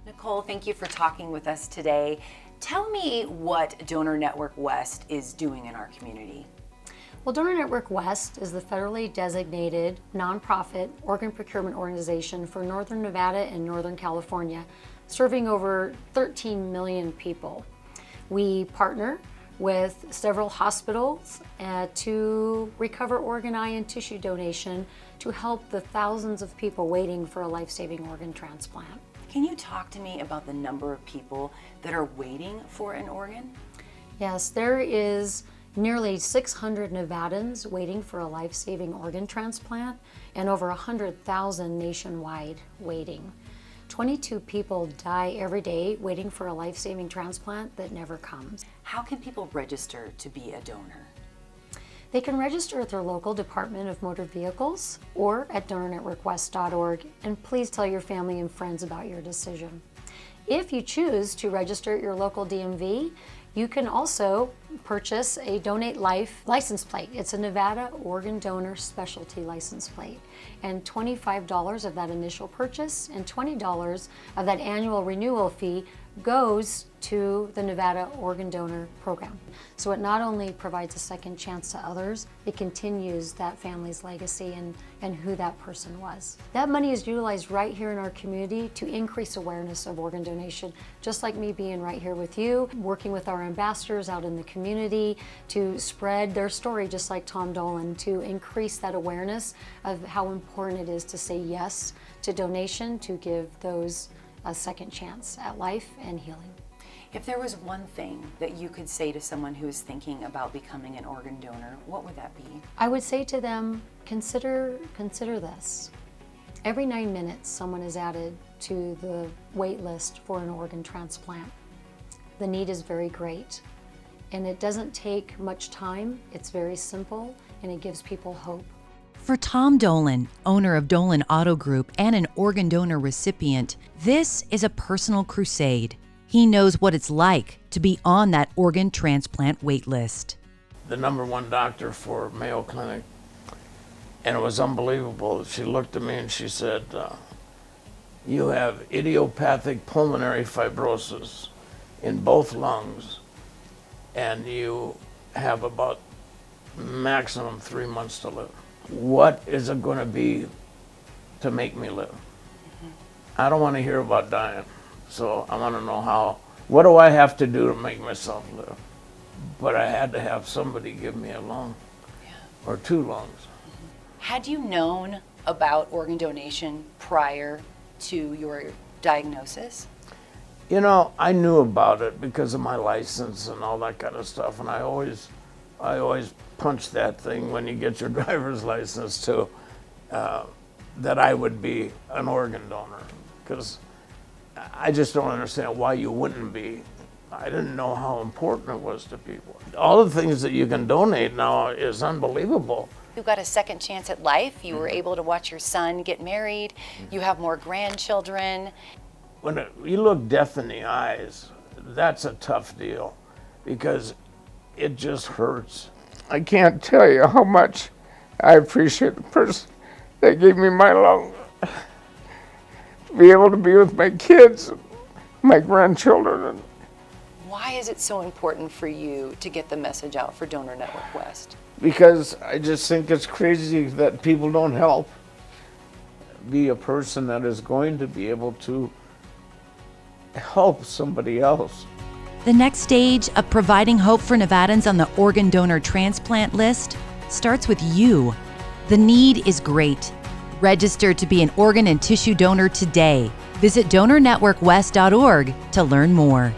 Nicole, thank you for talking with us today. Tell me what Donor Network West is doing in our community. Well, Donor Network West is the federally designated nonprofit organ procurement organization for Northern Nevada and Northern California, serving over 13 million people. We partner with several hospitals to recover organ, eye, and tissue donation to help the thousands of people waiting for a life-saving organ transplant. Can you talk to me about the number of people that are waiting for an organ? Yes, there is nearly 600 Nevadans waiting for a life-saving organ transplant and over 100,000 nationwide waiting. 22 people die every day waiting for a life-saving transplant that never comes. How can people register to be a donor? They can register at their local Department of Motor Vehicles or at donornetworkwest.org, and please tell your family and friends about your decision. If you choose to register at your local DMV, you can also purchase a Donate Life license plate. It's a Nevada organ donor specialty license plate. And $25 of that initial purchase and $20 of that annual renewal fee goes to the Nevada Organ Donor Program. So it not only provides a second chance to others, it continues that family's legacy and who that person was. That money is utilized right here in our community to increase awareness of organ donation, just like me being right here with you, working with our ambassadors out in the community to spread their story, just like Tom Dolan, to increase that awareness of how important it is to say yes to donation, to give those a second chance at life and healing. If there was one thing that you could say to someone who is thinking about becoming an organ donor, what would that be? I would say to them, consider this. Every 9 minutes, someone is added to the wait list for an organ transplant. The need is very great, and it doesn't take much time. It's very simple, and it gives people hope. For Tom Dolan, owner of Dolan Auto Group and an organ donor recipient, this is a personal crusade. He knows what it's like to be on that organ transplant wait list. The #1 doctor for Mayo Clinic, and it was unbelievable. She looked at me and she said, you have idiopathic pulmonary fibrosis in both lungs, and you have about maximum 3 months to live. What is it going to be to make me live? I don't want to hear about dying, so I want to know what do I have to do to make myself live? But I had to have somebody give me a lung or 2 lungs. Had you known about organ donation prior to your diagnosis? You know, I knew about it because of my license and all that kind of stuff, and I always punch that thing when you get your driver's license too, that I would be an organ donor, because I just don't understand why you wouldn't be. I didn't know how important it was to people. All the things that you can donate now is unbelievable. You got a second chance at life. You were able to watch your son get married. You have more grandchildren. When you look death in the eyes, that's a tough deal, because it just hurts. I can't tell you how much I appreciate the person that gave me my lung. To be able to be with my kids, and my grandchildren. Why is it so important for you to get the message out for Donor Network West? Because I just think it's crazy that people don't help. Be a person that is going to be able to help somebody else. The next stage of providing hope for Nevadans on the organ donor transplant list starts with you. The need is great. Register to be an organ and tissue donor today. Visit donornetworkwest.org to learn more.